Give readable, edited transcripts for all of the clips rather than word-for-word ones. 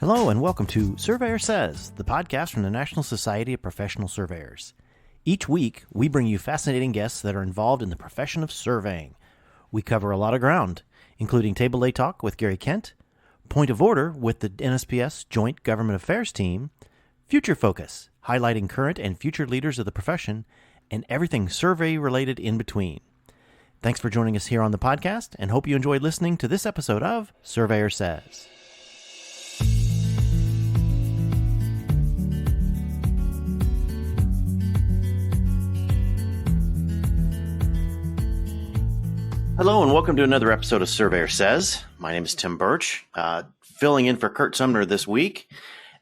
Hello and welcome to Surveyor Says, the podcast from the National Society of Professional Surveyors. Each week, we bring you fascinating guests that are involved in the profession of surveying. We cover a lot of ground, including Table A Talk with Gary Kent, Point of Order with the NSPS Joint Government Affairs Team, Future Focus, highlighting current and future leaders of the profession, and everything survey-related in between. Thanks for joining us here on the podcast, and hope you enjoyed listening to this episode of Surveyor Says. Hello and welcome to another episode of Surveyor Says. My name is Tim Burch, filling in for Kurt Sumner this week.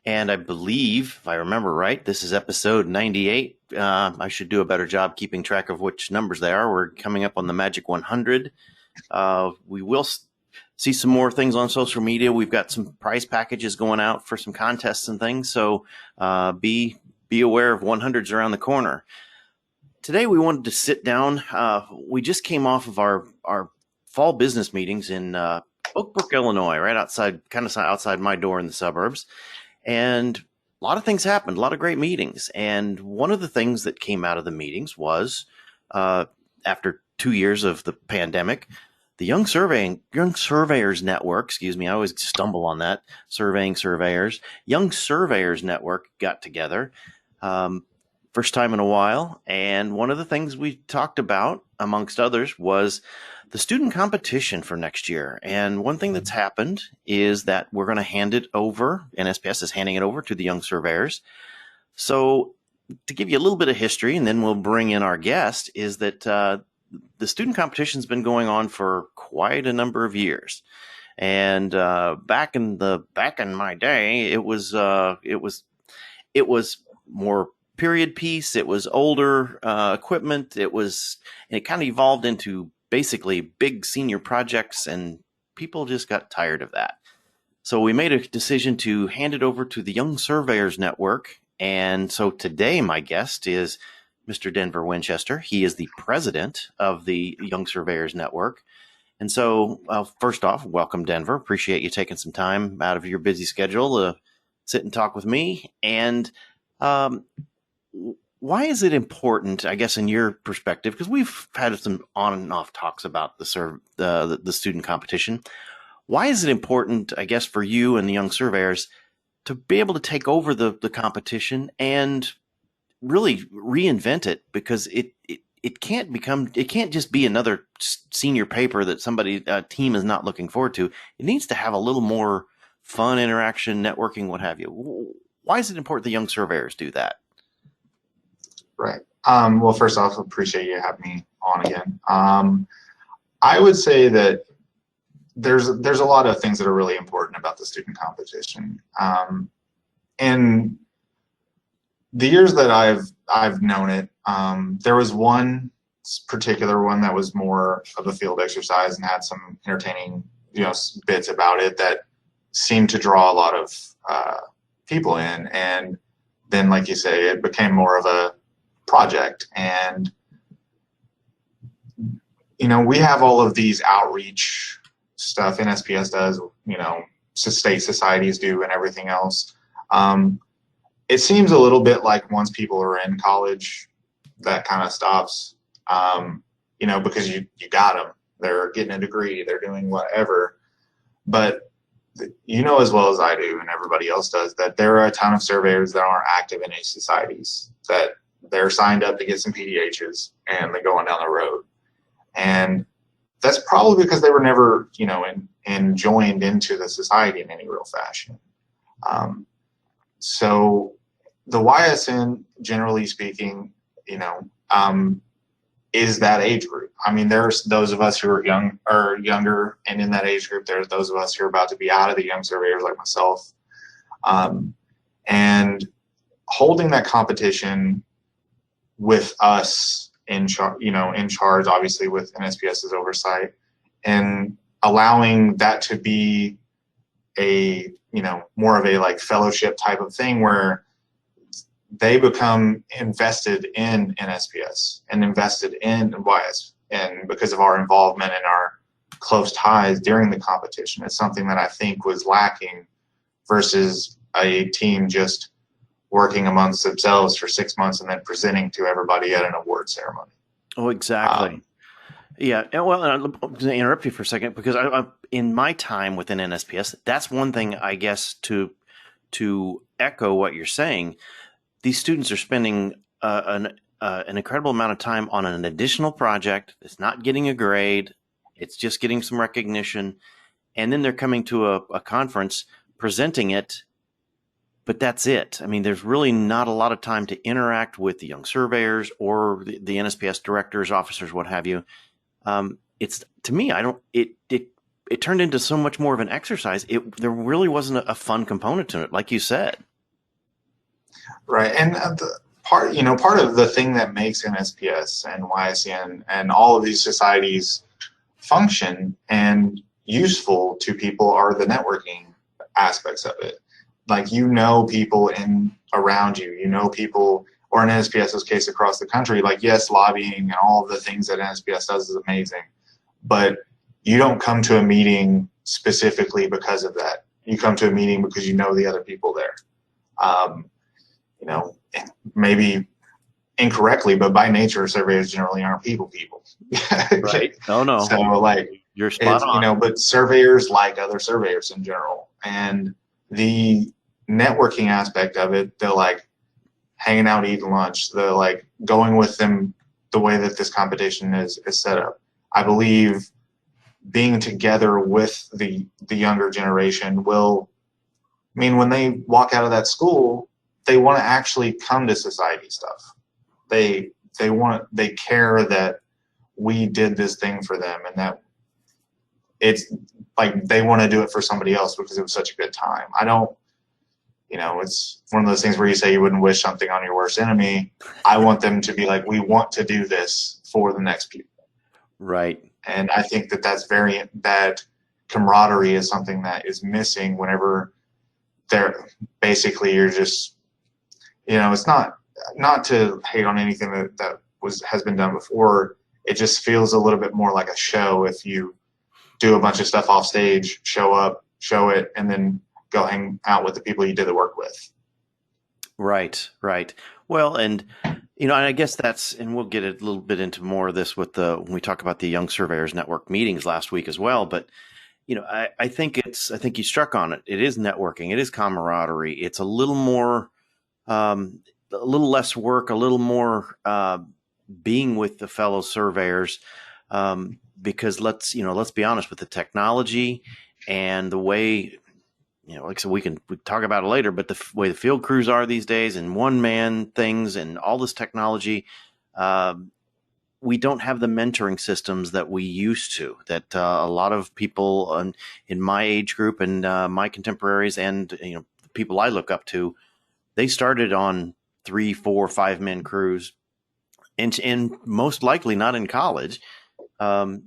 And I believe, if I remember right, this is episode 98. I should do a better job keeping track of which numbers they are. We're coming up on the magic 100. We will see some more things on social media. We've got some prize packages going out for some contests and things. So be aware of 100s around the corner. Today we wanted to sit down. We just came off of our fall business meetings in Oak Brook, Illinois, right outside, kind of outside my door in the suburbs. And a lot of things happened, a lot of great meetings. And one of the things that came out of the meetings was, after 2 years of the pandemic, the Young Surveyors Network, I always stumble on that, Young Surveyors Network got together. First time in a while. And one of the things we talked about, amongst others, was the student competition for next year. And one thing that's happened is that we're going to hand it over. NSPS is handing it over to the young surveyors. So to give you a little bit of history, and then we'll bring in our guest, is that the student competition has been going on for quite a number of years. And back in my day, it was more period piece. It was older equipment. And it kind of evolved into basically big senior projects, and people just got tired of that. So we made a decision to hand it over to the Young Surveyors Network. And so today my guest is Mr. Denver Winchester. He is the president of the Young Surveyors Network. And so first off, welcome, Denver. Appreciate you taking some time out of your busy schedule to sit and talk with me. And why is it important, I guess, in your perspective, because we've had some on and off talks about the student competition. Why is it important, I guess, for you and the young surveyors to be able to take over the competition and really reinvent it? Because it can't just be another senior paper that a team is not looking forward to. It needs to have a little more fun interaction, networking, what have you. Why is it important the young surveyors do that? Right. Well, first off, appreciate you having me on again. I would say that there's a lot of things that are really important about the student competition. In the years that I've known it, there was one particular one that was more of a field exercise and had some entertaining, bits about it that seemed to draw a lot of people in. And then, like you say, it became more of a project. And we have all of these outreach stuff NSPS does, state societies do, and everything else. It seems a little bit like once people are in college, that kind of stops, because you got them, they're getting a degree, they're doing whatever. But as well as I do and everybody else does, that there are a ton of surveyors that aren't active in any societies, that they're signed up to get some PDHs and they're going down the road. And that's probably because they were never, joined into the society in any real fashion. So the YSN, generally speaking, is that age group. I mean, there's those of us who are young or younger, and in that age group, there's those of us who are about to be out of the young surveyors like myself. And holding that competition with us in charge, obviously with NSPS's oversight, and allowing that to be a, more of a like fellowship type of thing where they become invested in NSPS and invested in YS. And because of our involvement and our close ties during the competition, it's something that I think was lacking versus a team just working amongst themselves for 6 months and then presenting to everybody at an award ceremony. Oh, exactly. Yeah. Well, I'm going to interrupt you for a second because in my time within NSPS, that's one thing, I guess, to echo what you're saying. These students are spending an incredible amount of time on an additional project. It's not getting a grade. It's just getting some recognition. And then they're coming to a conference, presenting it, but that's it. I mean, there's really not a lot of time to interact with the young surveyors or the NSPS directors, officers, what have you. It's, to me, it turned into so much more of an exercise. There really wasn't a fun component to it, like you said. Right. And part of the thing that makes NSPS and YSN and all of these societies function and useful to people are the networking aspects of it. Like, people around you, people, or in NSPS's case across the country, like, yes, lobbying and all of the things that NSPS does is amazing, but you don't come to a meeting specifically because of that. You come to a meeting because you know the other people there. Maybe incorrectly, but by nature, surveyors generally aren't people. Right. Oh, no. So, like, you're spot on. But surveyors like other surveyors in general. And the networking aspect of it, they're like hanging out, eating lunch, they're like going with them the way that this competition is set up. I believe being together with the younger generation will mean when they walk out of that school, they want to actually come to society stuff. They care that we did this thing for them, and that it's like they want to do it for somebody else because it was such a good time. It's one of those things where you say you wouldn't wish something on your worst enemy. I want them to be like, we want to do this for the next people. Right. And I think that camaraderie is something that is missing whenever you're just, it's not to hate on anything that has been done before. It just feels a little bit more like a show if you do a bunch of stuff off stage, show up, show it, and then go hang out with the people you did the work with. Right. Well, and I guess and we'll get a little bit into more of this when we talk about the Young Surveyors Network meetings last week as well. But I think you struck on it. It is networking. It is camaraderie. It's a little more, a little less work, a little more being with the fellow surveyors. Because let's be honest, with the technology and the way, like I said, we talk about it later, but the way the field crews are these days and one-man things and all this technology, we don't have the mentoring systems that we used to, that a lot of people in my age group and my contemporaries and the people I look up to, they started on 3, 4, 5-man crews and most likely not in college.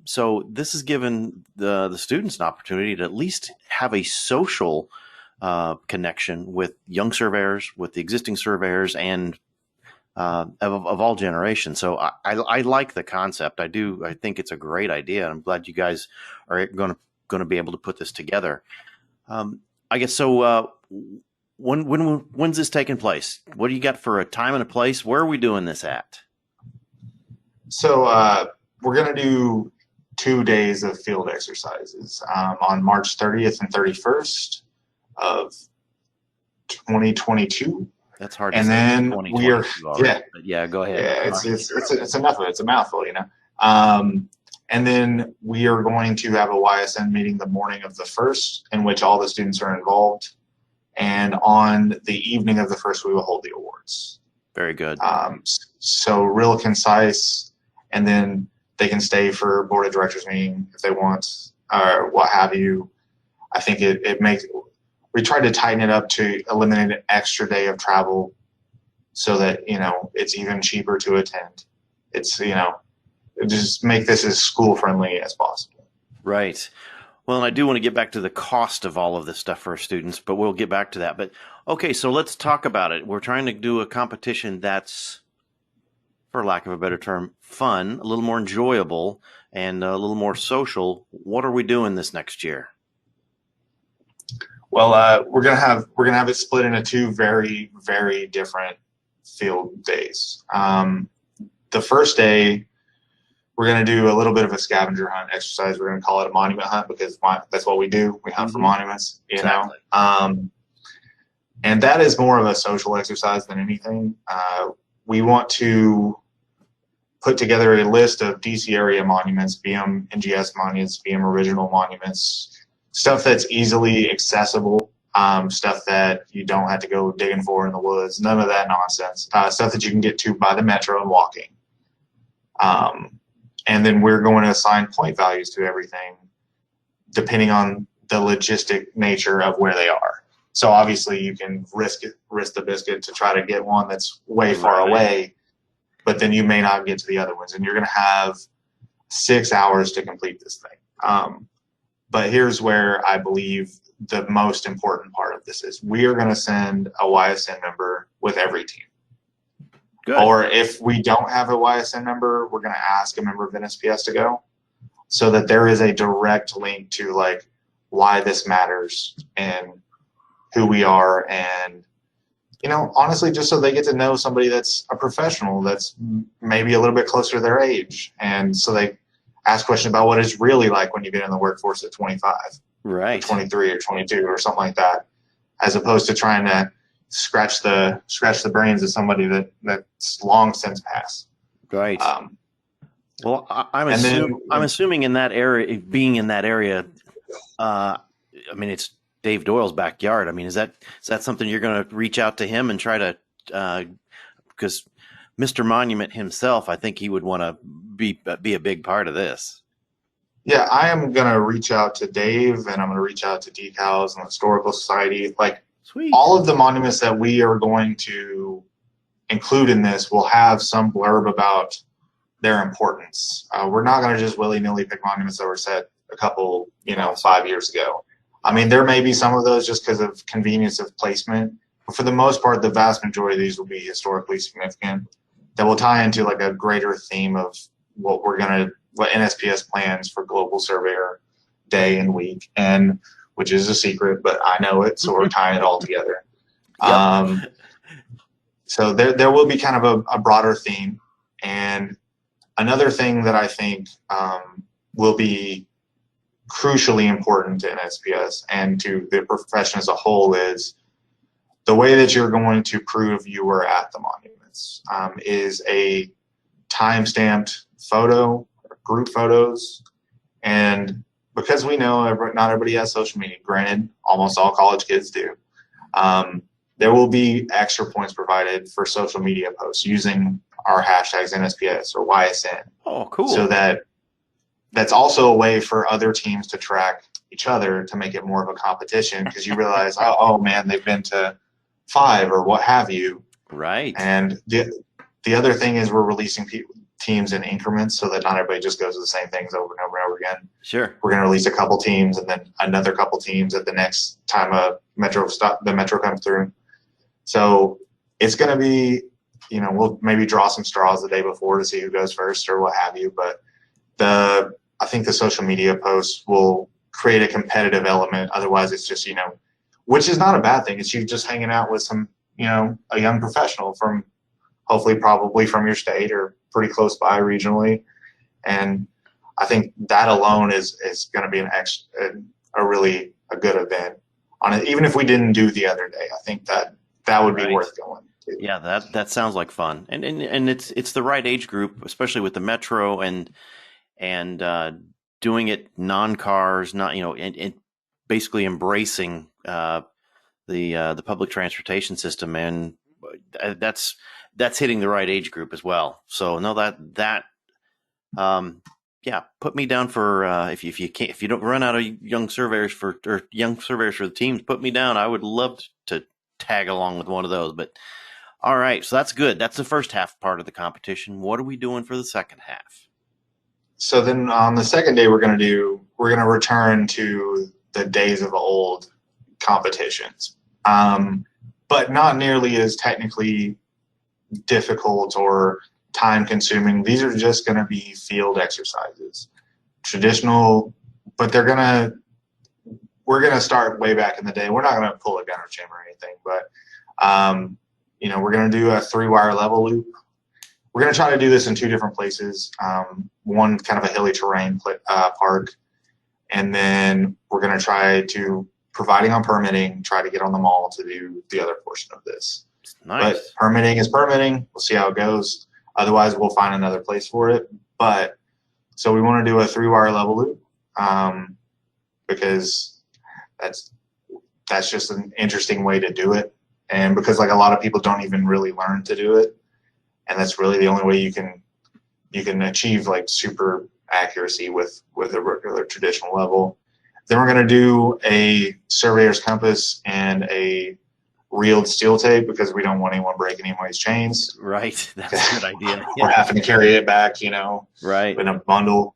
So this has given the students an opportunity to at least have a social connection with young surveyors, with the existing surveyors, and of all generations. So I like the concept. I do. I think it's a great idea. I'm glad you guys are going to be able to put this together. I guess so. When's this taking place? What do you got for a time and a place? Where are we doing this at? So we're going to do 2 days of field exercises on March 30th and 31st of 2022. That's hard to say. And then we are, yeah, go ahead. Yeah, it's enough of it. It's a mouthful, and then we are going to have a YSN meeting the morning of the 1st, in which all the students are involved. And on the evening of the 1st, we will hold the awards. Very good. So real concise, and then they can stay for board of directors meeting if they want, or what have you. I think we tried to tighten it up to eliminate an extra day of travel so that, it's even cheaper to attend. It's, just make this as school friendly as possible. Right. Well, and I do want to get back to the cost of all of this stuff for our students, but we'll get back to that. But okay, so let's talk about it. We're trying to do a competition that's, for lack of a better term, fun, a little more enjoyable, and a little more social. What are we doing this next year? Well, we're gonna have it split into two very, very different field days. The first day, we're gonna do a little bit of a scavenger hunt exercise. We're gonna call it a monument hunt because that's what we do. We hunt for monuments, Exactly. And that is more of a social exercise than anything. We want to put together a list of DC area monuments, be them NGS monuments, be them original monuments, stuff that's easily accessible, stuff that you don't have to go digging for in the woods, none of that nonsense, stuff that you can get to by the metro and walking. And then we're going to assign point values to everything depending on the logistic nature of where they are. So obviously you can risk the biscuit to try to get one that's way far away, but then you may not get to the other ones, and you're going to have 6 hours to complete this thing. But here's where I believe the most important part of this is: we are going to send a YSN member with every team. Good. Or if we don't have a YSN member, we're going to ask a member of NSPS to go, so that there is a direct link to like why this matters and who we are, and honestly, just so they get to know somebody that's a professional that's maybe a little bit closer to their age, and so they ask questions about what it's really like when you get in the workforce at 25, right, or 23 or 22 or something like that, as opposed to trying to scratch the brains of somebody that's long since passed. Right. Well, I'm assuming in that area, being in that area, I mean, it's Dave Doyle's backyard. I mean, is that something you're going to reach out to him and try to, because Mr. Monument himself, I think he would want to be a big part of this. Yeah, I am going to reach out to Dave, and I'm going to reach out to Decals and the Historical Society. Like, sweet. All of the monuments that we are going to include in this will have some blurb about their importance. We're not going to just willy-nilly pick monuments that were set a couple, 5 years ago. I mean, there may be some of those just because of convenience of placement, but for the most part, the vast majority of these will be historically significant, that will tie into like a greater theme of what NSPS plans for Global Surveyor Day and Week, and which is a secret, but I know it, so we're tying it all together. Yep. So there will be kind of a broader theme, and another thing that I think will be crucially important to NSPS and to the profession as a whole is the way that you're going to prove you were at the monuments is a time-stamped photo, group photos, and because we know not everybody has social media, granted, almost all college kids do, there will be extra points provided for social media posts using our hashtags NSPS or YSN. Oh, cool. So that's also a way for other teams to track each other to make it more of a competition, because you realize, oh man, they've been to 5 or what have you. Right. And the other thing is we're releasing teams in increments so that not everybody just goes to the same things over and over and over again. Sure. We're going to release a couple teams and then another couple teams at the next time the metro comes through. So it's going to be, we'll maybe draw some straws the day before to see who goes first or what have you. But I think the social media posts will create a competitive element. Otherwise, it's just, which is not a bad thing. It's you just hanging out with some, a young professional from probably from your state or pretty close by regionally. And I think that alone is going to be a really good event on it. Even if we didn't do the other day, I think that would be worth going to. Yeah, that sounds like fun. And it's the right age group, especially with the metro and doing it non-cars, not, and basically embracing the public transportation system, and that's hitting the right age group as well. So no, put me down for if you don't run out of young surveyors for the teams, put me down. I would love to tag along with one of those. But all right, so that's good. That's the first half part of the competition. What are we doing for the second half? So then on the second day, we're going to return to the days of old competitions, but not nearly as technically difficult or time consuming. These are just going to be field exercises, traditional, but they're going to we're going to start way back in the day. We're not going to pull a gunner chamber or anything, but, we're going to do a 3-wire level loop. We're going to try to do this in 2 different places. One kind of a hilly terrain park. And then we're going to try to, providing on permitting, try to get on the mall to do the other portion of this. Nice. But permitting is permitting. We'll see how it goes. Otherwise, we'll find another place for it. But so we want to do a 3-wire level loop because that's just an interesting way to do it. And because like a lot of people don't even really learn to do it. And that's really the only way you can achieve like super accuracy with a regular traditional level. Then we're going to do a surveyor's compass and a reeled steel tape because we don't want anyone breaking anybody's chains. Right. That's a good idea. We're having to carry it back, right, in a bundle.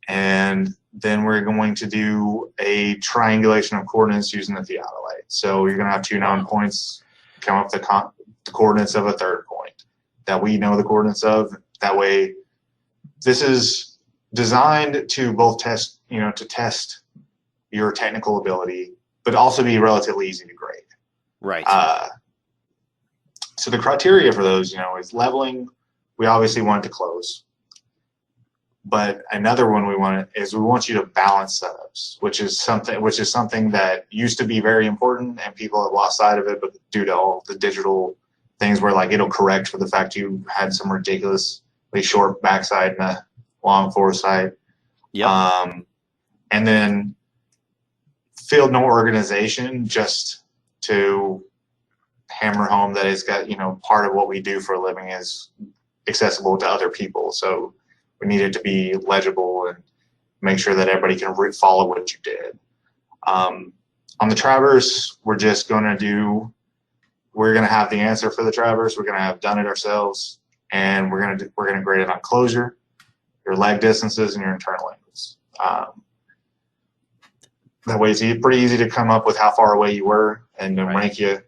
And then we're going to do a triangulation of coordinates using the Theodolite. So you're going to have 2 known points, come up with the coordinates of a third point that we know the coordinates of. That way, this is designed to both test your technical ability, but also be relatively easy to grade. Right. So the criteria for those, is leveling. We obviously want it to close. But another one we want you to balance setups, which is something that used to be very important and people have lost sight of it, but due to all the digital things where like it'll correct for the fact you had some ridiculously short backside and a long foresight. Yep. And then field no organization, just to hammer home that it's got, part of what we do for a living is accessible to other people. So we need it to be legible and make sure that everybody can follow what you did. On the traverse, we're going to have the answer for the traverse. We're going to have done it ourselves, and we're going to grade it on closure, your leg distances, and your internal angles. That way, it's pretty easy to come up with how far away you were and then rank you.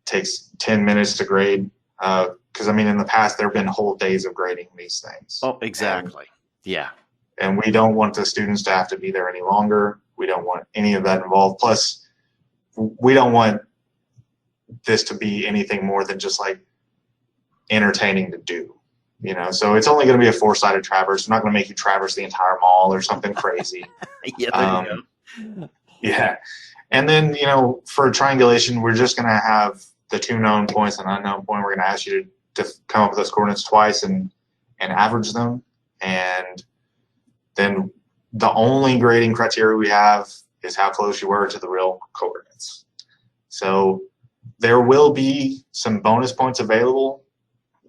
Takes 10 minutes to grade. Because, in the past, there have been whole days of grading these things. Oh, exactly. Yeah. And we don't want the students to have to be there any longer. We don't want any of that involved. Plus, we don't want this to be anything more than just like entertaining to do. So it's only going to be a 4-sided traverse. We're not going to make you traverse the entire mall or something crazy. Yeah, there you go. Yeah. And then, for triangulation, we're just going to have the 2 known points and unknown point. We're going to ask you to come up with those coordinates twice and average them. And then the only grading criteria we have is how close you were to the real coordinates. So there will be some bonus points available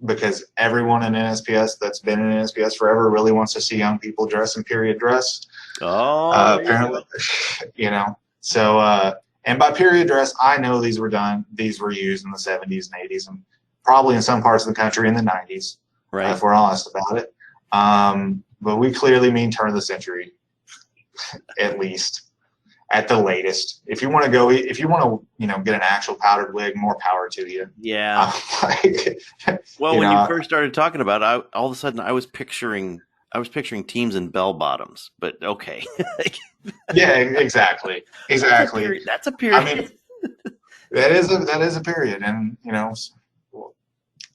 because everyone in NSPS that's been in NSPS forever really wants to see young people dress in period dress. Oh, apparently, So, and by period dress, I know these were used in the 70s and 80s and probably in some parts of the country in the 90s, right. If we're honest about it. But we clearly mean turn of the century, at least, at the latest. If you want to, get an actual powdered wig, more power to you. Yeah. Well, when you first started talking about it, all of a sudden I was picturing teams in bell bottoms, but okay. Yeah, exactly. That's a period. That is a period. And,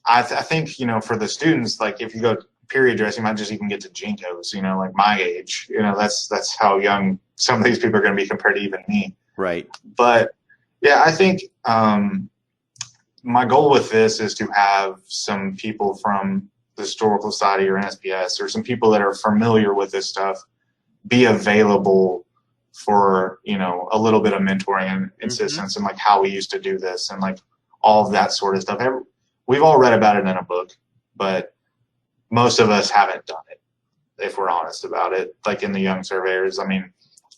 I think, for the students, like if you go period dress, you might just even get to Jinkos, like my age, that's how young some of these people are going to be compared to even me. Right. But yeah, I think, my goal with this is to have some people from the Historical Society or NSPS or some people that are familiar with this stuff be available for, a little bit of mentoring and assistance and like how we used to do this and like all of that sort of stuff. We've all read about it in a book, but most of us haven't done it, if we're honest about it. Like in the young surveyors,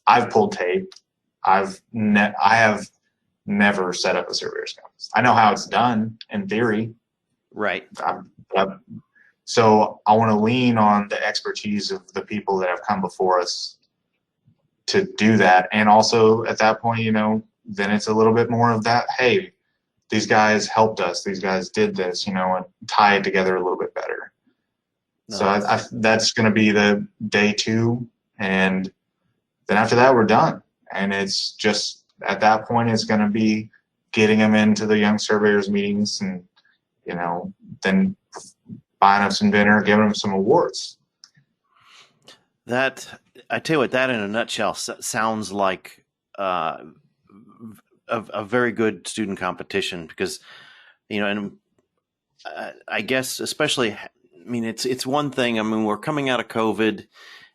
I've pulled tape. I have never set up a surveyor's compass. I know how it's done in theory. Right. So I want to lean on the expertise of the people that have come before us to do that. And also at that point, then it's a little bit more of that, hey, these guys helped us. These guys did this, and tie it together a little bit better. No. So that's going to be the day 2. And then after that, we're done. And it's just at that point, it's going to be getting them into the Young Surveyors meetings and, then buying them some dinner, giving them some awards. That, I tell you what, that in a nutshell sounds like a very good student competition because, and I guess especially, it's one thing. We're coming out of COVID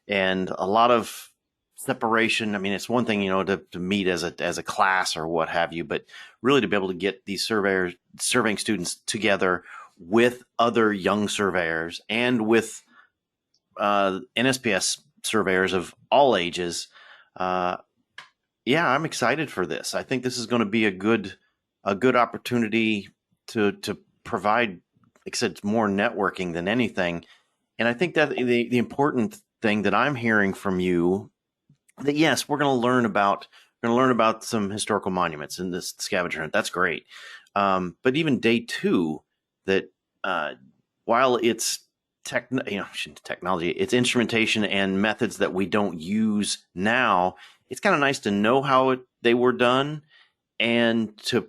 and a lot of separation. It's one thing, to meet as a class or what have you, but really to be able to get these surveying students together with other young surveyors and with NSPS surveyors of all ages. I'm excited for this. I think this is going to be a good opportunity to provide, like I said, more networking than anything. And I think that the important thing that I'm hearing from you, that yes, we're going to learn about some historical monuments in this scavenger hunt. That's great. But even day 2, that while it's technology, it's instrumentation and methods that we don't use now, it's kind of nice to know how they were done and to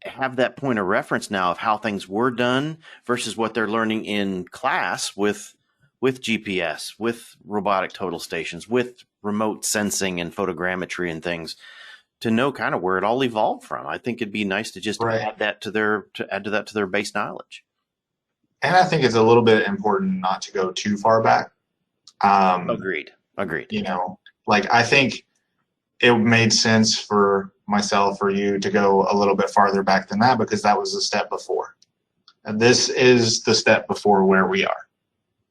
have that point of reference now of how things were done versus what they're learning in class with GPS, with robotic total stations, with remote sensing and photogrammetry and things, to know kind of where it all evolved from. I think it'd be nice to just add that to their base knowledge. And I think it's a little bit important not to go too far back. Agreed. I think it made sense for myself or you to go a little bit farther back than that because that was the step before. And this is the step before where we are.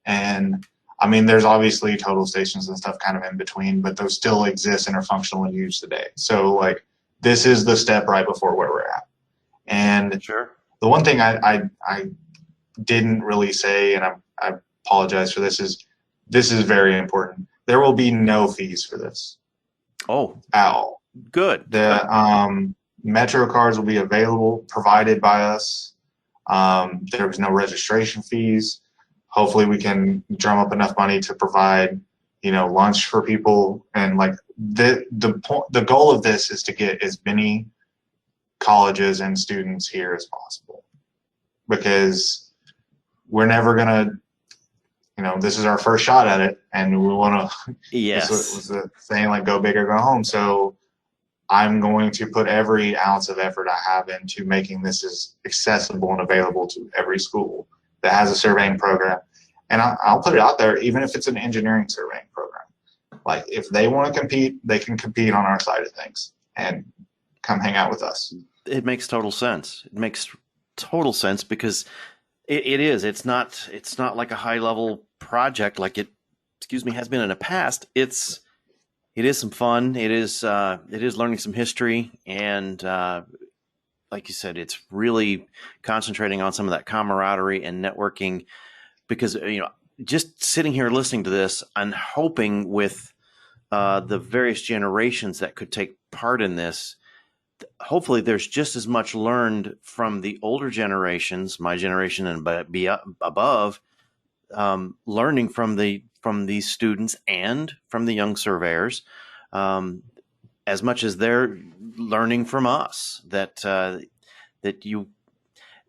And there's obviously total stations and stuff kind of in between, but those still exist and are functional and used today. So this is the step right before where we're at. And sure, the one thing I didn't really say, and I apologize for this, is very important. There will be no fees for this. Oh, at all. Good. The Metro cards will be available, provided by us. There was no registration fees. Hopefully we can drum up enough money to provide, lunch for people. And the goal of this is to get as many colleges and students here as possible, because we're never going to, this is our first shot at it, and we want to, yes, was the saying, go big or go home. So I'm going to put every ounce of effort I have into making this as accessible and available to every school that has a surveying program. And I'll put it out there, even if it's an engineering surveying program. If they want to compete, they can compete on our side of things and come hang out with us. It makes total sense. It makes total sense because it's not like a high level project like it has been in the past. It is some fun. It is learning some history, and like you said, it's really concentrating on some of that camaraderie and networking, because just sitting here listening to this, I'm hoping with the various generations that could take part in this, hopefully there's just as much learned from the older generations, my generation and be above, learning from these students and from the young surveyors, as much as they're learning from us.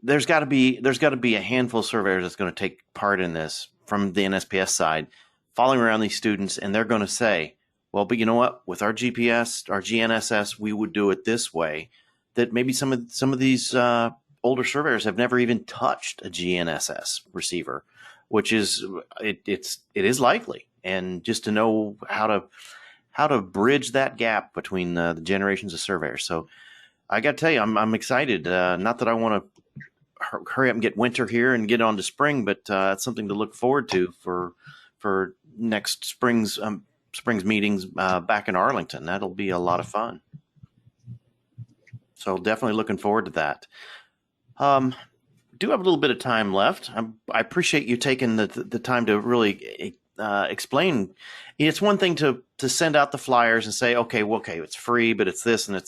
There's got to be a handful of surveyors that's going to take part in this from the NSPS side, following around these students, and they're going to say, well, but you know what? With our GPS, our GNSS, we would do it this way. That maybe some of these older surveyors have never even touched a GNSS receiver, which is it is likely. And just to know how to bridge that gap between the generations of surveyors. So I got to tell you, I'm excited. Not that I want to hurry up and get winter here and get on to spring, but it's something to look forward to for next spring's meetings back in Arlington. That'll be a lot of fun. So definitely looking forward to that. Do have a little bit of time left. I appreciate you taking the time to really explain. It's one thing to send out the flyers and say, okay, it's free, but it's this and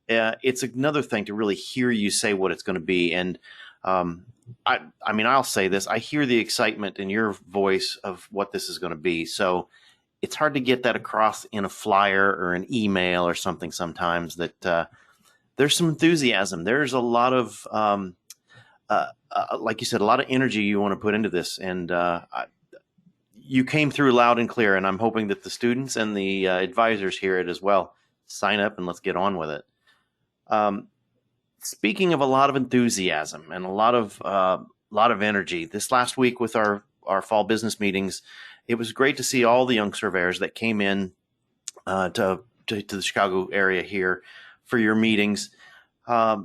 it's another thing to really hear you say what it's going to be. And I'll say this: I hear the excitement in your voice of what this is going to be. So it's hard to get that across in a flyer or an email or something sometimes, that there's some enthusiasm. There's a lot of, like you said, a lot of energy you want to put into this. And you came through loud and clear, and I'm hoping that the students and the advisors hear it as well. Sign up and let's get on with it. Speaking of a lot of enthusiasm and a lot of energy, this last week with our fall business meetings, it was great to see all the young surveyors that came in to the Chicago area here for your meetings. I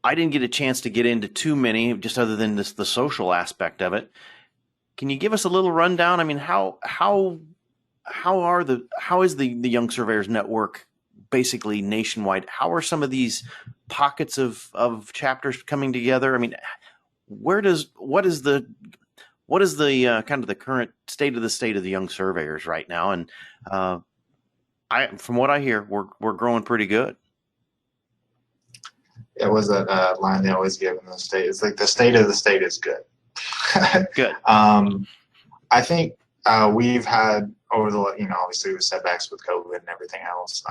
didn't get a chance to get into too many, just other than the social aspect of it. Can you give us a little rundown? I mean, how is the Young Surveyors Network basically nationwide? How are some of these pockets of chapters coming together? I mean, what is the kind of the current state of the young surveyors right now? And from what I hear, we're growing pretty good. It was a line they always give in the state. It's like the state of the state is good. Good. I think we've had over the, obviously with setbacks with COVID and everything else,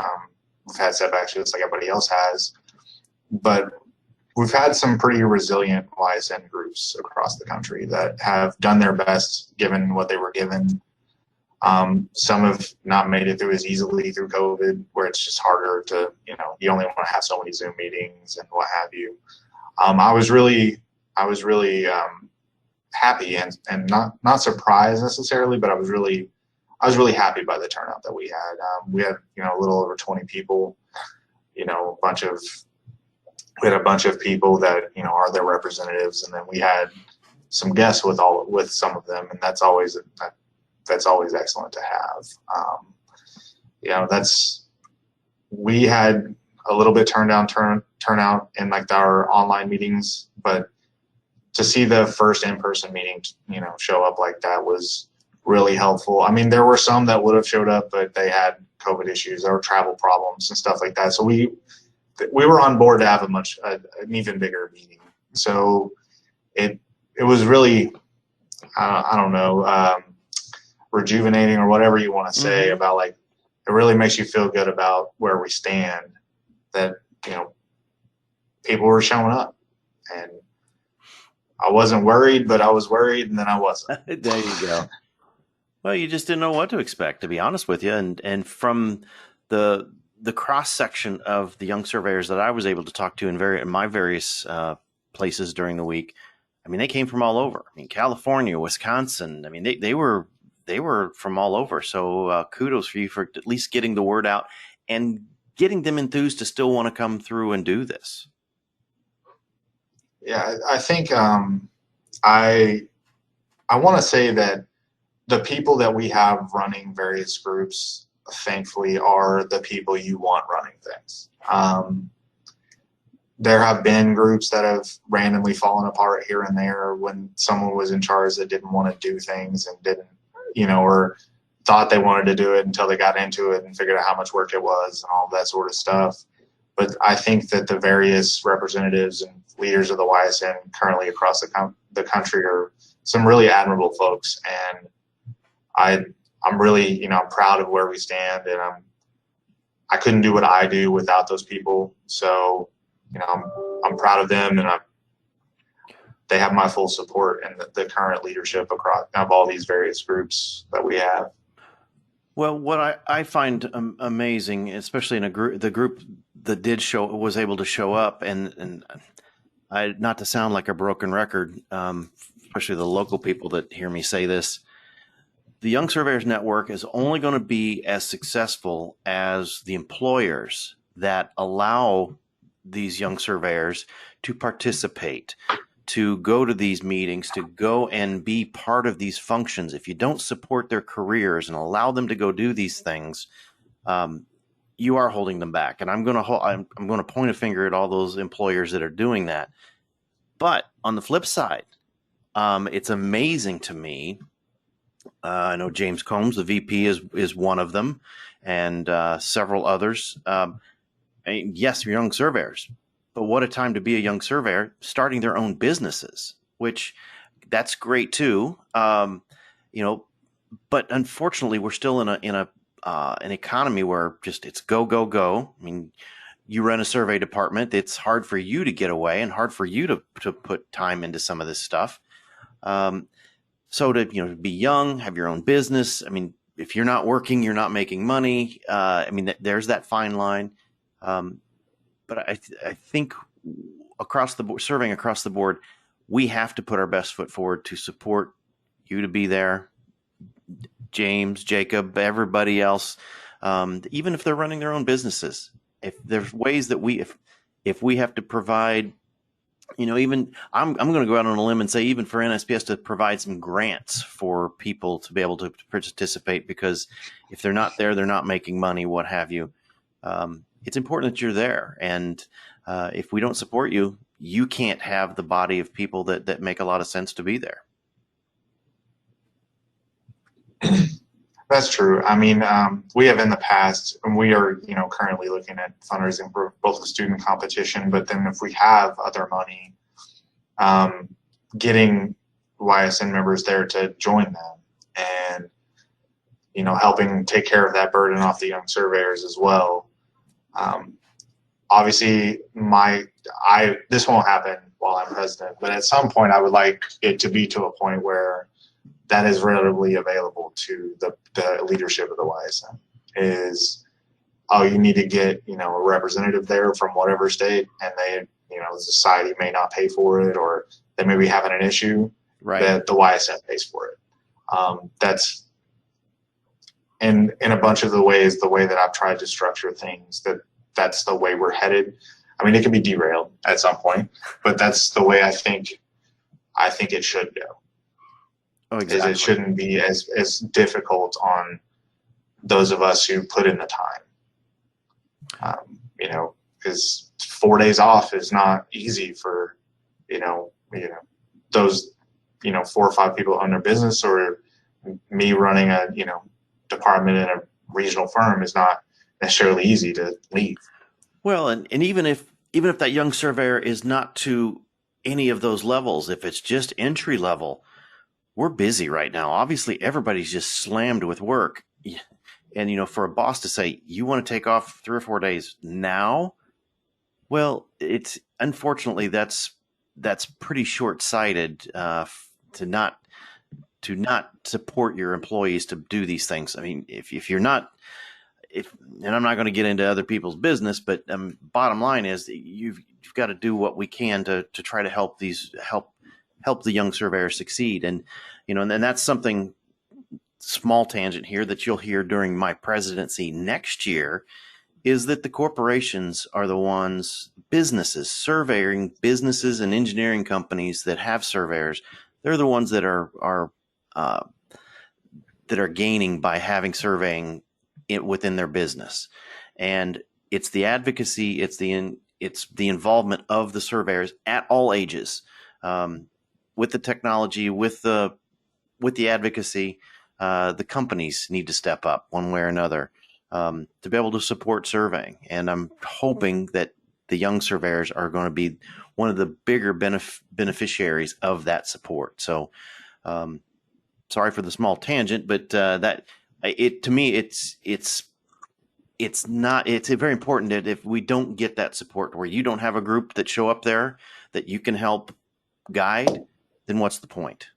we've had setbacks just like everybody else has, but we've had some pretty resilient YSN groups across the country that have done their best given what they were given. Some have not made it through as easily through COVID, where it's just harder to, you only want to have so many Zoom meetings and what have you. I was really happy and not surprised necessarily, but I was really happy by the turnout that we had. We had a little over 20 people. We had a bunch of people that are their representatives, and then we had some guests with some of them, and that's always excellent to have. We had a little bit turnout in like our online meetings, but to see the first in-person meeting, show up like that was really helpful. I mean, there were some that would have showed up, but they had COVID issues or travel problems and stuff like that. So we were on board to have an even bigger meeting. So it was really, I don't know, rejuvenating or whatever you want to say about, like, it really makes you feel good about where we stand, that, people were showing up, and I wasn't worried, but I was worried, and then I wasn't. There you go. Well, you just didn't know what to expect, to be honest with you. And from the cross section of the young surveyors that I was able to talk to in my various places during the week, I mean, they came from all over. I mean, California, Wisconsin. I mean, they were from all over. So kudos for you for at least getting the word out and getting them enthused to still want to come through and do this. Yeah, I think I want to say that the people that we have running various groups, thankfully, are the people you want running things. There have been groups that have randomly fallen apart here and there when someone was in charge that didn't want to do things and didn't, or thought they wanted to do it until they got into it and figured out how much work it was and all that sort of stuff. But I think that the various representatives and leaders of the YSN currently across the country are some really admirable folks, and I'm really, I'm proud of where we stand, and I couldn't do what I do without those people. So, I'm proud of them, and they have my full support and the current leadership of all these various groups that we have. Well, what I find amazing, especially in the group that was able to show up, and I, not to sound like a broken record, especially the local people that hear me say this, the Young Surveyors Network is only going to be as successful as the employers that allow these young surveyors to participate, to go to these meetings, to go and be part of these functions. If you don't support their careers and allow them to go do these things, you are holding them back. And I'm going to point a finger at all those employers that are doing that. But on the flip side, it's amazing to me. I know James Combs, the VP, is one of them, and several others. Yes, you're young surveyors, but what a time to be a young surveyor starting their own businesses, which that's great too. but unfortunately, we're still in an economy where just it's go, go, go. I mean, you run a survey department. It's hard for you to get away and hard for you to put time into some of this stuff. So to be young, have your own business. I mean, if you're not working, you're not making money. I mean, there's that fine line. But I think across the board, surveying across the board, we have to put our best foot forward to support you to be there. James, Jacob, everybody else, even if they're running their own businesses. If there's ways that if we have to provide, even I'm going to go out on a limb and say even for NSPS to provide some grants for people to be able to participate, because if they're not there, they're not making money, what have you. It's important that you're there, and if we don't support you, you can't have the body of people that make a lot of sense to be there. That's true. I mean, we have in the past, and we are, currently looking at fundraising for both the student competition, but then if we have other money, getting YSN members there to join them and, helping take care of that burden off the young surveyors as well. Obviously, this won't happen while I'm president, but at some point I would like it to be to a point where that is readily available to the leadership of the YSN. You need to get, a representative there from whatever state, and the society may not pay for it, or they may be having an issue, right, that the YSN pays for it. That's in a bunch of the way that I've tried to structure things, that's the way we're headed. I mean, it can be derailed at some point, but that's the way I think it should go. Oh, exactly. It shouldn't be as difficult on those of us who put in the time. Because 4 days off is not easy for, those, 4 or 5 people own their business, or me running a, department in a regional firm is not necessarily easy to leave. Well, and even if that young surveyor is not to any of those levels, if it's just entry level, we're busy right now. Obviously, everybody's just slammed with work. And, for a boss to say, you want to take off 3 or 4 days now? Well, unfortunately, that's pretty short-sighted to not support your employees to do these things. I mean, if you're not, and I'm not going to get into other people's business, but bottom line is you've got to do what we can to try to help the young surveyors succeed. And, and that's something, small tangent here, that you'll hear during my presidency next year, is that the corporations are the ones, surveying businesses and engineering companies that have surveyors, they're the ones that are gaining by having surveying within their business. And it's the advocacy, it's the involvement of the surveyors at all ages, with the technology, with the advocacy. The companies need to step up one way or another to be able to support surveying. And I'm hoping that the young surveyors are going to be one of the bigger beneficiaries of that support. So sorry for the small tangent, but to me, it's very important that if we don't get that support, where you don't have a group that show up there that you can help guide, then what's the point?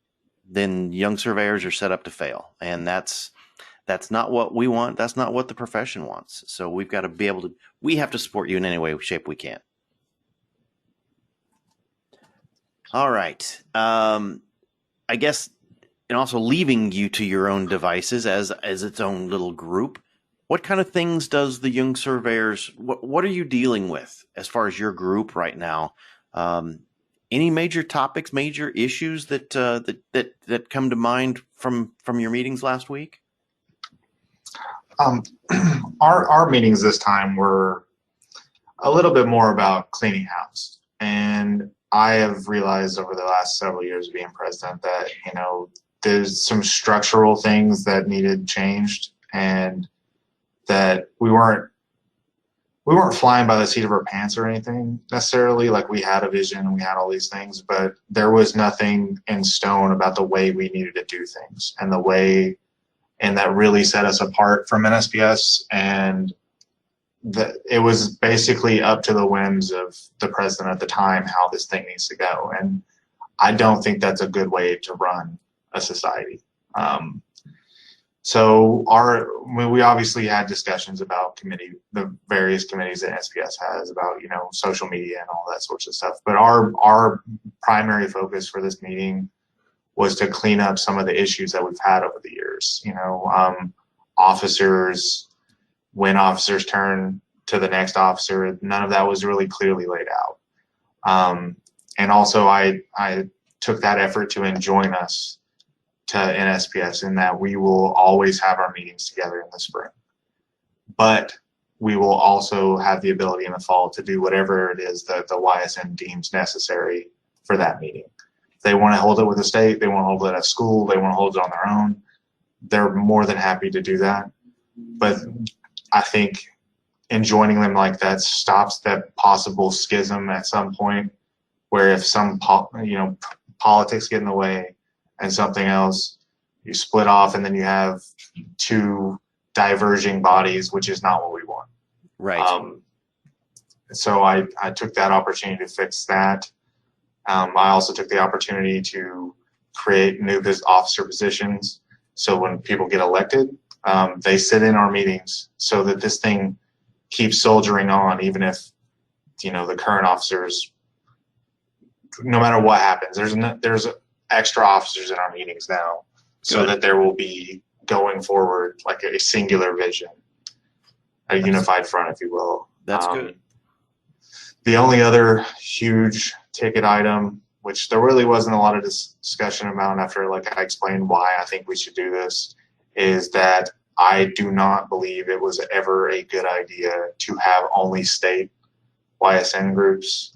Then young surveyors are set up to fail. And that's not what we want. That's not what the profession wants. So we've got to we have to support you in any way, shape we can. All right. I guess, and also leaving you to your own devices as its own little group, what kind of things does the young surveyors, what are you dealing with as far as your group right now? Any major topics, major issues that come to mind from your meetings last week? Our meetings this time were a little bit more about cleaning house, and I have realized over the last several years of being president that there's some structural things that needed changed, and that we weren't flying by the seat of our pants or anything necessarily. Like, we had a vision and we had all these things, but there was nothing in stone about the way we needed to do things and the way and that really set us apart from NSPS. And it was basically up to the whims of the president at the time how this thing needs to go. And I don't think that's a good way to run a society. So we obviously had discussions about the various committees that NSPS has about, social media and all that sorts of stuff. But our primary focus for this meeting was to clean up some of the issues that we've had over the years. Officers, when officers turn to the next officer, none of that was really clearly laid out. And also I took that effort to join us to NSPS in that we will always have our meetings together in the spring. But we will also have the ability in the fall to do whatever it is that the YSN deems necessary for that meeting. If they want to hold it with the state, they want to hold it at school, they want to hold it on their own, they're more than happy to do that. But I think in joining them like that stops that possible schism at some point, where if some politics get in the way and something else, you split off and then you have two diverging bodies, which is not what we want. Right. So I took that opportunity to fix that. I also took the opportunity to create new officer positions. So when people get elected, they sit in our meetings so that this thing keeps soldiering on, even if, the current officers, no matter what happens, there's extra officers in our meetings now, so that there will be going forward like a singular vision, a unified front, if you will. That's good. The only other huge ticket item, which there really wasn't a lot of discussion about after I explained why I think we should do this, is that I do not believe it was ever a good idea to have only state YSN groups.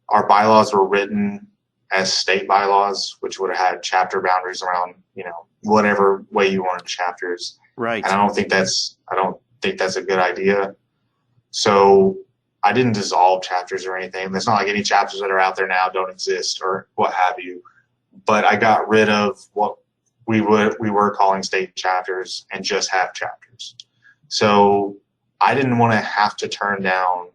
Our bylaws were written as state bylaws, which would have had chapter boundaries around, whatever way you wanted chapters. Right. And I don't think that's a good idea. So I didn't dissolve chapters or anything. It's not like any chapters that are out there now don't exist or what have you. But I got rid of what we were calling state chapters and just have chapters. So I didn't want to have to turn down,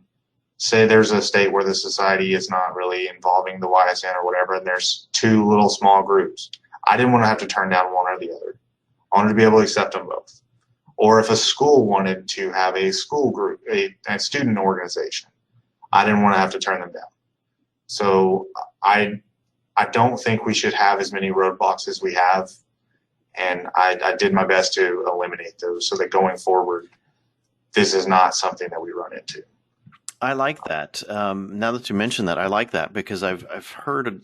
say there's a state where the society is not really involving the YSN or whatever, and there's two little small groups. I didn't want to have to turn down one or the other. I wanted to be able to accept them both. Or if a school wanted to have a school group, a student organization, I didn't want to have to turn them down. So I don't think we should have as many roadblocks as we have. And I did my best to eliminate those so that going forward, this is not something that we run into. I like that. Now that you mention that, I like that because I've heard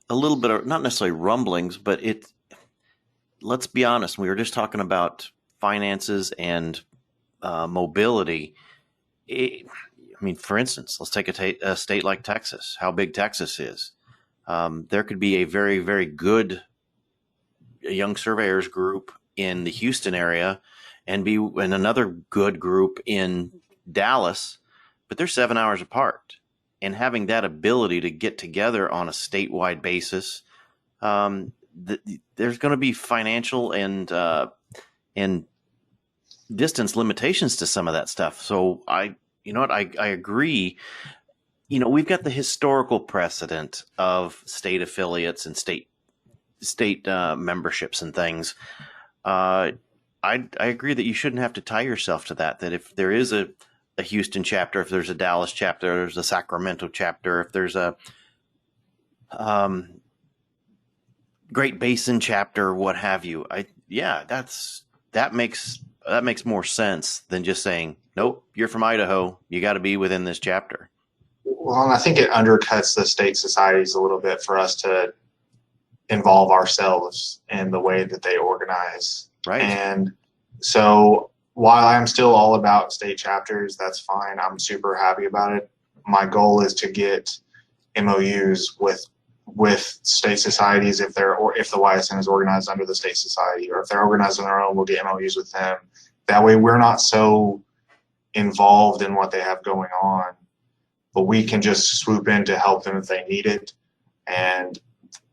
a little bit of, not necessarily rumblings, but let's be honest. We were just talking about finances and mobility. For instance, let's take a state like Texas, how big Texas is. There could be a very, very good young surveyors group in the Houston area and another good group in Dallas, but they're 7 hours apart. And having that ability to get together on a statewide basis, there's going to be financial and distance limitations to some of that stuff. So I agree. We've got the historical precedent of state affiliates and state memberships and things. I agree that you shouldn't have to tie yourself to that. That if there is a Houston chapter, if there's a Dallas chapter, there's a Sacramento chapter, if there's a Great Basin chapter, what have you. That makes more sense than just saying, nope, you're from Idaho, you got to be within this chapter. Well, and I think it undercuts the state societies a little bit for us to involve ourselves in the way that they organize. Right. And so while I'm still all about state chapters, that's fine. I'm super happy about it. My goal is to get MOUs with state societies if the YSN is organized under the state society, or if they're organized on their own, we'll get MOUs with them. That way we're not so involved in what they have going on, but we can just swoop in to help them if they need it. And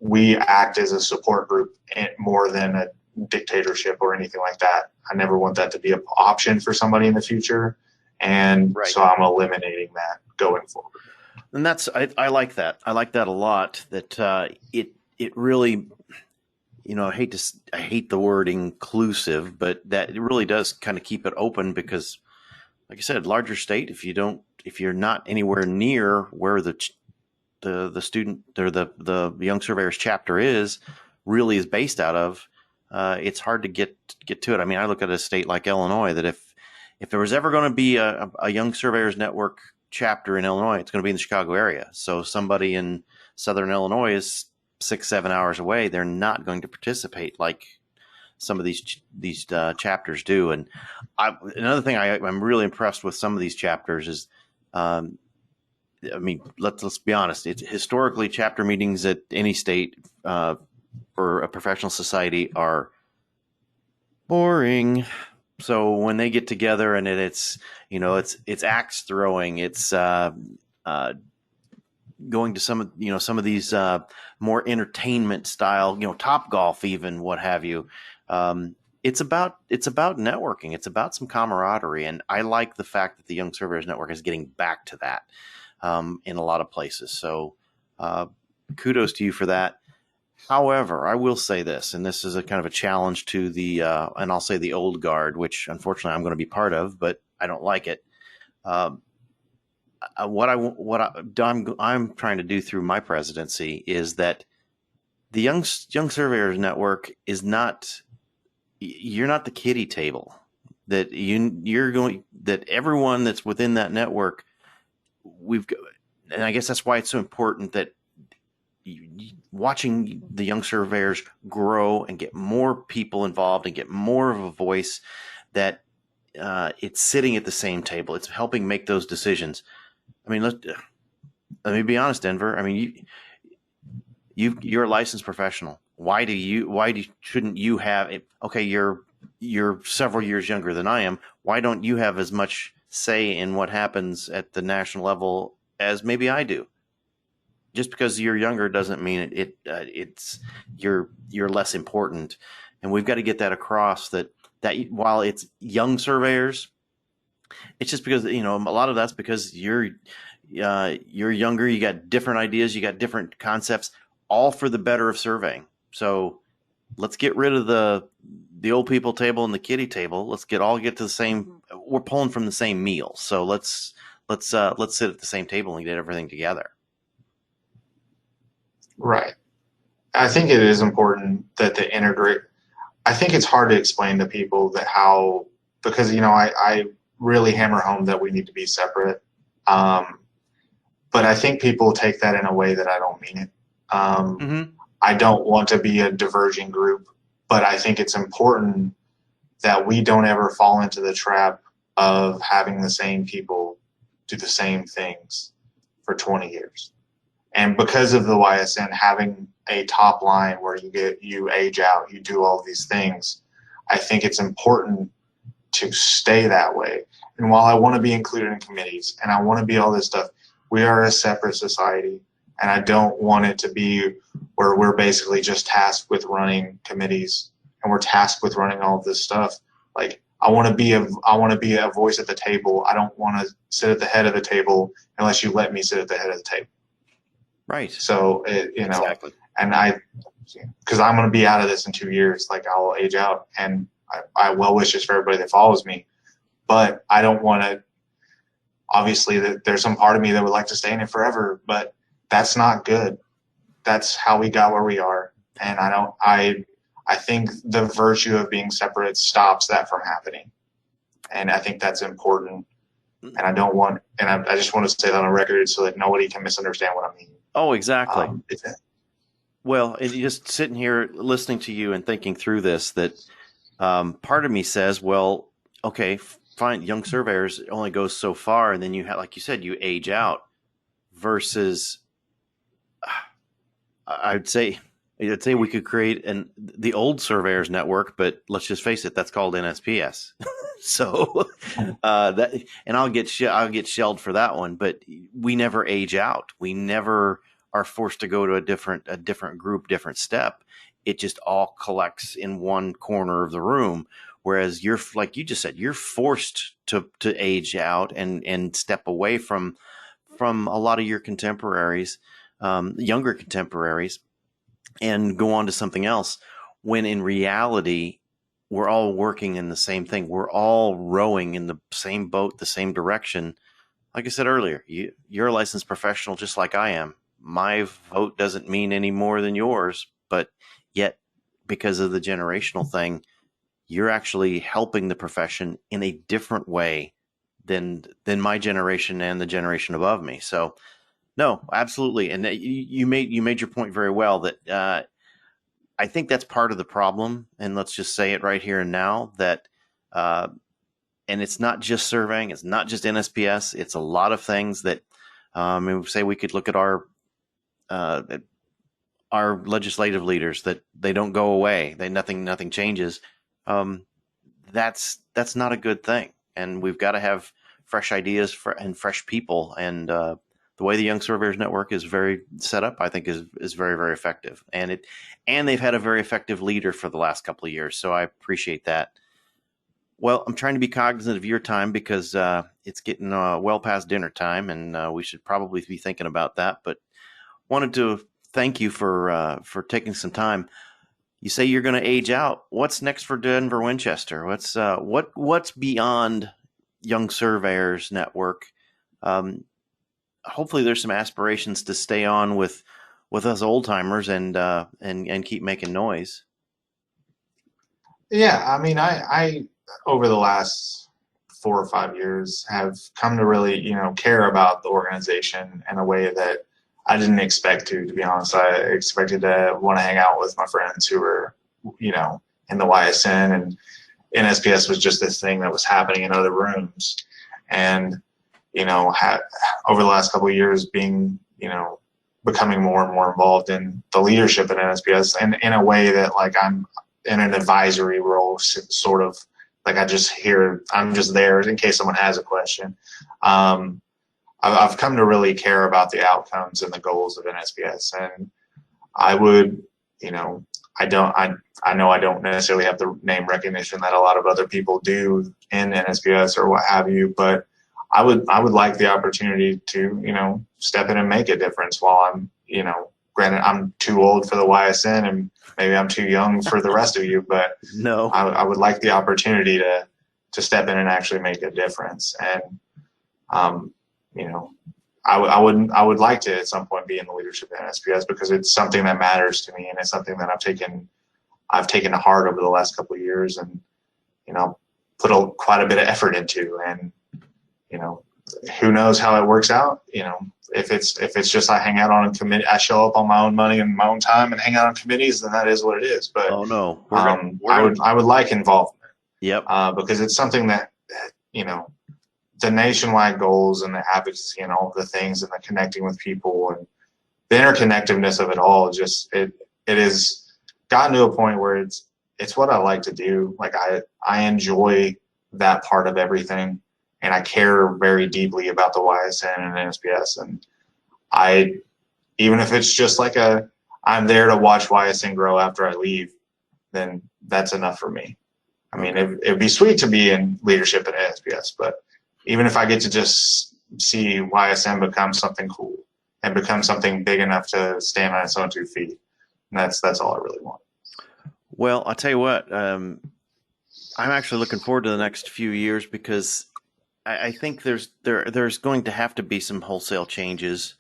we act as a support group more than dictatorship or anything like that. I never want that to be an option for somebody in the future. And Right. so I'm eliminating that going forward. And I like that. I like that a lot. That it really, I hate the word inclusive, but that it really does kind of keep it open because, like I said, larger state. If you're not anywhere near where the student or the Young Surveyors chapter is based out of, it's hard to get to it. I mean, I look at a state like Illinois that if there was ever going to be a Young Surveyors Network chapter in Illinois, it's going to be in the Chicago area. So somebody in Southern Illinois is 6-7 hours away. They're not going to participate like some of these chapters do. And another thing I'm really impressed with some of these chapters is, I mean, let's be honest. It's historically chapter meetings at any state for a professional society are boring. So when they get together and it's axe throwing, it's going to some of these more entertainment style, Top Golf, even what have you. It's about networking. It's about some camaraderie, and I like the fact that the Young Surveyors Network is getting back to that in a lot of places. So kudos to you for that. However, I will say this, and this is a kind of a challenge to the, and I'll say the old guard, which unfortunately I'm going to be part of, but I don't like it. What I'm trying to do through my presidency is that the Young Surveyors Network is not. You're not the kiddie table. That that everyone that's within that network, and I guess that's why it's so important that watching the Young Surveyors grow and get more people involved and get more of a voice, that it's sitting at the same table. It's helping make those decisions. I mean, let me be honest, Denver. I mean, you're a licensed professional. Shouldn't you have it? Okay, you're several years younger than I am. Why don't you have as much say in what happens at the national level as maybe I do? Just because you're younger doesn't mean it's you're less important. And we've got to get that across that while it's young surveyors, it's just because a lot of that's because you're younger, you got different ideas, you got different concepts, all for the better of surveying. So let's get rid of the old people table and the kiddie table. Let's get to the same. We're pulling from the same meal, so let's sit at the same table and get everything together. Right. I think it is important that they integrate. I think it's hard to explain to people because I really hammer home that we need to be separate. But I think people take that in a way that I don't mean it. I don't want to be a diverging group, but I think it's important that we don't ever fall into the trap of having the same people do the same things for 20 years. And because of the YSN having a top line where you age out, you do all these things, I think it's important to stay that way. And while I want to be included in committees and I want to be all this stuff, we are a separate society. And I don't want it to be where we're basically just tasked with running committees and we're tasked with running all of this stuff. Like, I want to be a voice at the table. I don't want to sit at the head of the table unless you let me sit at the head of the table. Right. So, exactly. And because I'm going to be out of this in 2 years, like I'll age out, and I well wishes for everybody that follows me, but I don't want to, obviously there's some part of me that would like to stay in it forever, but that's not good. That's how we got where we are. And I think the virtue of being separate stops that from happening. And I think that's important. And I just want to say that on record so that nobody can misunderstand what I mean. Oh, exactly. Well, and just sitting here listening to you and thinking through this, that part of me says, well, okay, fine. Young surveyors only goes so far. And then you have, like you said, you age out versus I'd say we could create the old surveyors network, but let's just face it, that's called NSPS. So and I'll get shelled for that one, but we never age out. We never are forced to go to a different group, different step. it just all collects in one corner of the room. Whereas you're, like you just said, you're forced to age out and step away from a lot of your contemporaries, younger contemporaries, and go on to something else. When in reality, we're all working in the same thing. We're all rowing in the same boat, the same direction. Like I said earlier, you're a licensed professional just like I am. My vote doesn't mean any more than yours, but yet because of the generational thing, you're actually helping the profession in a different way than my generation and the generation above me. So no, absolutely. And you made your point very well that I think that's part of the problem. And let's just say it right here and now that and it's not just surveying, it's not just NSPS, it's a lot of things that say we could look at our legislative leaders, that they don't go away, nothing changes. That's not a good thing, and we've got to have fresh ideas and fresh people. And the way the Young Surveyors Network is very set up, I think, is very, very effective. And they've had a very effective leader for the last couple of years, so I appreciate that. Well, I'm trying to be cognizant of your time because it's getting well past dinner time, and we should probably be thinking about that. But wanted to thank you for taking some time. You say you're going to age out. What's next for Denver Winchester? What's beyond Young Surveyors Network? Hopefully, there's some aspirations to stay on with us old timers and keep making noise. Yeah, I mean, I over the last 4 or 5 years have come to really, care about the organization in a way that I didn't expect to be honest. I expected to want to hang out with my friends who were, in the YSN, and NSPS was just this thing that was happening in other rooms. And, over the last couple of years being, becoming more and more involved in the leadership at NSPS, and in a way that like I'm in an advisory role, sort of like I'm just there in case someone has a question. I've come to really care about the outcomes and the goals of NSPS, and I would, I know I don't necessarily have the name recognition that a lot of other people do in NSPS or what have you, but I would like the opportunity to, step in and make a difference while I'm, granted I'm too old for the YSN and maybe I'm too young for the rest of you, but no, I would like the opportunity to step in and actually make a difference. And, I would like to at some point be in the leadership of NSPS because it's something that matters to me, and it's something that I've taken to heart over the last couple of years, and put quite a bit of effort into. And who knows how it works out? If it's just I hang out on a committee, I show up on my own money and my own time and hang out on committees, then that is what it is. But oh no, I would like involvement. Yep, because it's something that the nationwide goals and the advocacy and all of the things and the connecting with people and the interconnectiveness of it all, just it has gotten to a point where it's what I like to do. Like I enjoy that part of everything, and I care very deeply about the YSN and NSPS. And even if it's just like I'm there to watch YSN grow after I leave, then that's enough for me. I mean, it'd be sweet to be in leadership at NSPS, but even if I get to just see YSN become something cool and become something big enough to stand on its own 2 feet, that's all I really want. Well, I'll tell you what, I'm actually looking forward to the next few years because I think there's going to have to be some wholesale changes,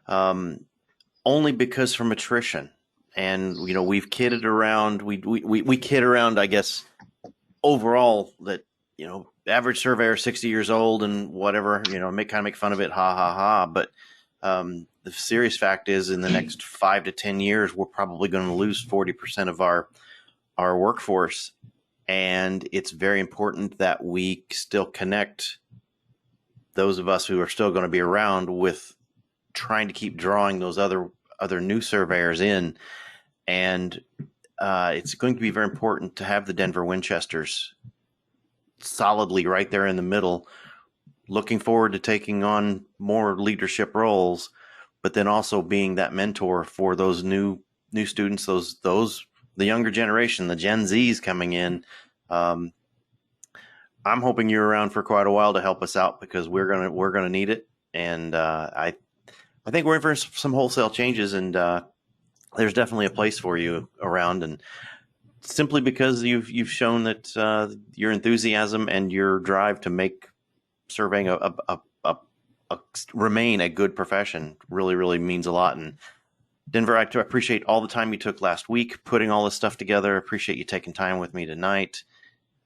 only because from attrition. And we've kidded around. We kid around, I guess, overall that average surveyor 60 years old and whatever, make fun of it, ha ha ha. But the serious fact is, in the next 5 to 10 years, we're probably going to lose 40% of our workforce. And it's very important that we still connect those of us who are still going to be around with trying to keep drawing those other new surveyors in. And it's going to be very important to have the Denver Winchesters solidly right there in the middle, looking forward to taking on more leadership roles, but then also being that mentor for those new students, those the younger generation, the Gen Zs coming in. I'm hoping you're around for quite a while to help us out, because we're gonna need it. And I think we're in for some wholesale changes, and there's definitely a place for you around. And simply because you've shown that your enthusiasm and your drive to make surveying remain a good profession really means a lot. And Denver, I appreciate all the time you took last week putting all this stuff together. I appreciate you taking time with me tonight.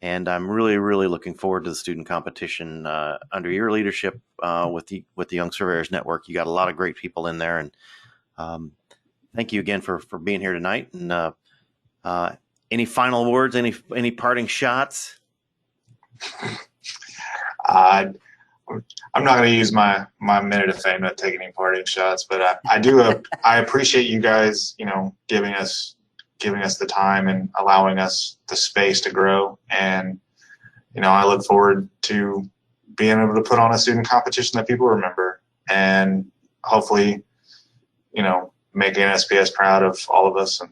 And I'm really looking forward to the student competition under your leadership with the Young Surveyors Network. You got a lot of great people in there. And thank you again for being here tonight. And any final words, any parting shots? I'm not going to use my minute of fame to take any parting shots, but I appreciate you guys, giving us the time and allowing us the space to grow. And, I look forward to being able to put on a student competition that people remember, and hopefully, make NSPS proud of all of us. And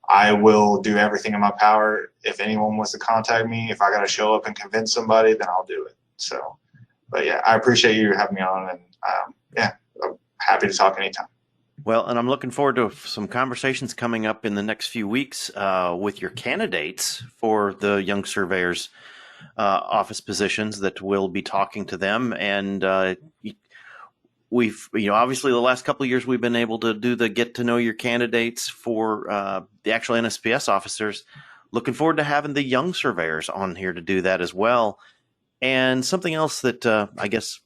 I will do everything in my power. If anyone wants to contact me, if I got to show up and convince somebody, then I'll do it. So, but yeah, I appreciate you having me on, and I'm happy to talk anytime. Well, and I'm looking forward to some conversations coming up in the next few weeks with your candidates for the Young Surveyors office positions, that we'll be talking to them. And we've, obviously the last couple of years we've been able to do the get to know your candidates for the actual NSPS officers. Looking forward to having the young surveyors on here to do that as well. And something else that I guess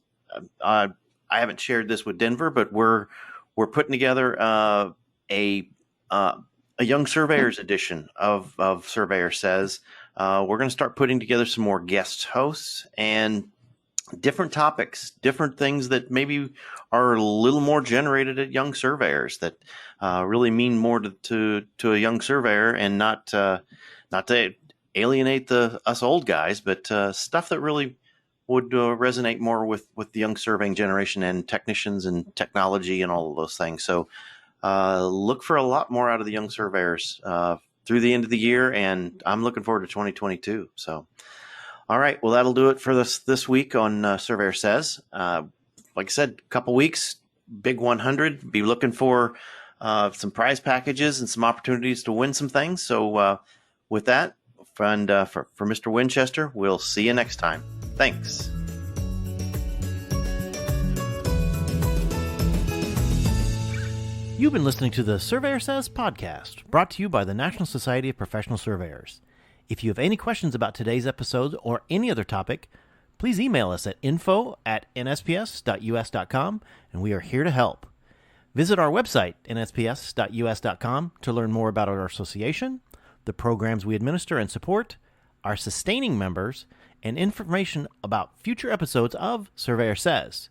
I haven't shared this with Denver, but we're putting together a young surveyors edition of Surveyor Says. We're going to start putting together some more guest hosts and different topics, different things that maybe are a little more generated at young surveyors, that really mean more to a young surveyor, and not to alienate us old guys, but stuff that really would resonate more with the young surveying generation and technicians and technology and all of those things. So look for a lot more out of the young surveyors through the end of the year, and I'm looking forward to 2022. So, all right, well, that'll do it for this week on Surveyor Says. Like I said, a couple weeks, big 100. Be looking for some prize packages and some opportunities to win some things. So with that, and for Mr. Winchester, we'll see you next time. Thanks. You've been listening to the Surveyor Says podcast, brought to you by the National Society of Professional Surveyors. If you have any questions about today's episode or any other topic, please email us at info@nsps.us.com, and we are here to help. Visit our website, nsps.us.com, to learn more about our association, the programs we administer and support, our sustaining members, and information about future episodes of Surveyor Says.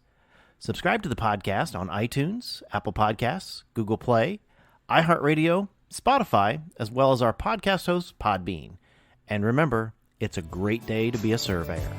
Subscribe to the podcast on iTunes, Apple Podcasts, Google Play, iHeartRadio, Spotify, as well as our podcast host, Podbean. And remember, it's a great day to be a surveyor.